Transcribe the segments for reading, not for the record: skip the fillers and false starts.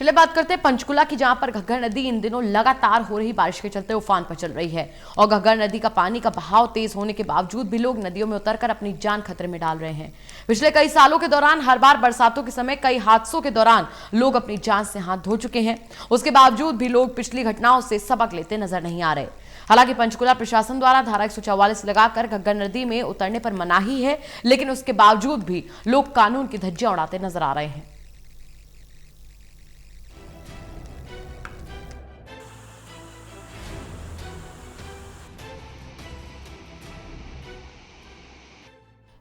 चलिए बात करते हैं पंचकुला की, जहां पर घग्गर नदी इन दिनों लगातार हो रही बारिश के चलते उफान पर चल रही है और घग्गर नदी का पानी का बहाव तेज होने के बावजूद भी लोग नदियों में उतरकर अपनी जान खतरे में डाल रहे हैं। पिछले कई सालों के दौरान हर बार बरसातों के समय कई हादसों के दौरान लोग अपनी जान से हाथ धो चुके हैं। उसके बावजूद भी लोग पिछली घटनाओं से सबक लेते नजर नहीं आ रहे। हालांकि पंचकुला प्रशासन द्वारा धारा 144 लगाकर घग्गर नदी में उतरने पर मनाही है, लेकिन उसके बावजूद भी लोग कानून की धज्जियां उड़ाते नजर आ रहे हैं।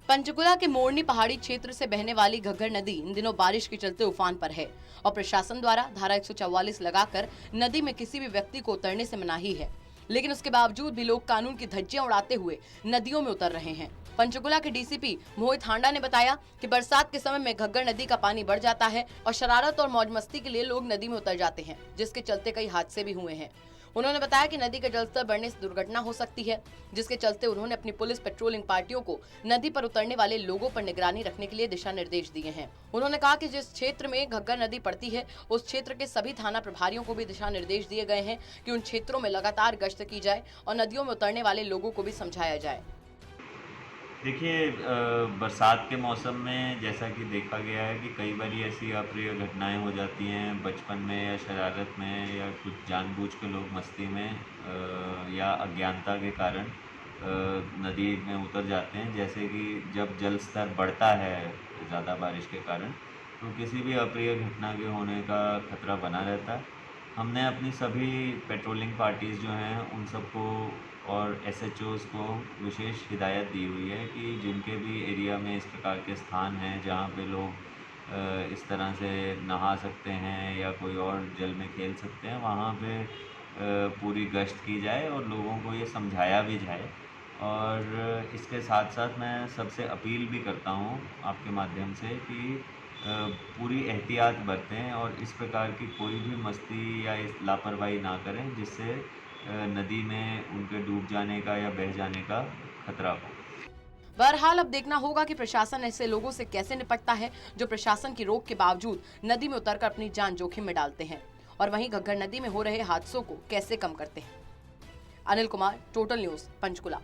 पंचकुला के मोरनी पहाड़ी क्षेत्र से बहने वाली घग्गर नदी इन दिनों बारिश के चलते उफान पर है और प्रशासन द्वारा धारा 144 लगाकर नदी में किसी भी व्यक्ति को उतरने से मनाही है, लेकिन उसके बावजूद भी लोग कानून की धज्जियां उड़ाते हुए नदियों में उतर रहे हैं। पंचकुला के डीसीपी मोहित हांडा ने बताया कि बरसात के समय में घग्गर नदी का पानी बढ़ जाता है और शरारत और मौज मस्ती के लिए लोग नदी में उतर जाते हैं, जिसके चलते कई हादसे भी हुए हैं। उन्होंने बताया कि नदी का जलस्तर बढ़ने से दुर्घटना हो सकती है, जिसके चलते उन्होंने अपनी पुलिस पेट्रोलिंग पार्टियों को नदी पर उतरने वाले लोगों पर निगरानी रखने के लिए दिशा निर्देश दिए हैं। उन्होंने कहा कि जिस क्षेत्र में घग्गर नदी पड़ती है उस क्षेत्र के सभी थाना प्रभारियों को भी दिशा निर्देश दिए गए हैं कि उन क्षेत्रों में लगातार गश्त की जाए और नदियों में उतरने वाले लोगों को भी समझाया जाए। देखिए, बरसात के मौसम में जैसा कि देखा गया है कि कई बार ऐसी अप्रिय घटनाएं हो जाती हैं बचपन में या शरारत में या कुछ जानबूझ के लोग मस्ती में या अज्ञानता के कारण नदी में उतर जाते हैं। जैसे कि जब जल स्तर बढ़ता है ज़्यादा बारिश के कारण, तो किसी भी अप्रिय घटना के होने का खतरा बना रहता है। हमने अपनी सभी पेट्रोलिंग पार्टीज़ जो हैं उन सबको और एसएचओज़ को विशेष हिदायत दी हुई है कि जिनके भी एरिया में इस प्रकार के स्थान हैं जहाँ पे लोग इस तरह से नहा सकते हैं या कोई और जल में खेल सकते हैं, वहाँ पे पूरी गश्त की जाए और लोगों को ये समझाया भी जाए। और इसके साथ साथ मैं सबसे अपील भी करता हूँ आपके माध्यम से कि पूरी एहतियात बरतें और इस प्रकार की कोई भी मस्ती या इस लापरवाही ना करें जिससे नदी में उनके डूब जाने का या बह जाने का खतरा हो। बहरहाल अब देखना होगा कि प्रशासन ऐसे लोगों से कैसे निपटता है जो प्रशासन की रोक के बावजूद नदी में उतरकर अपनी जान जोखिम में डालते हैं, और वहीं घग्गर नदी में हो रहे हादसों को कैसे कम करते हैं। Anil Kumar, total news, Panchkula.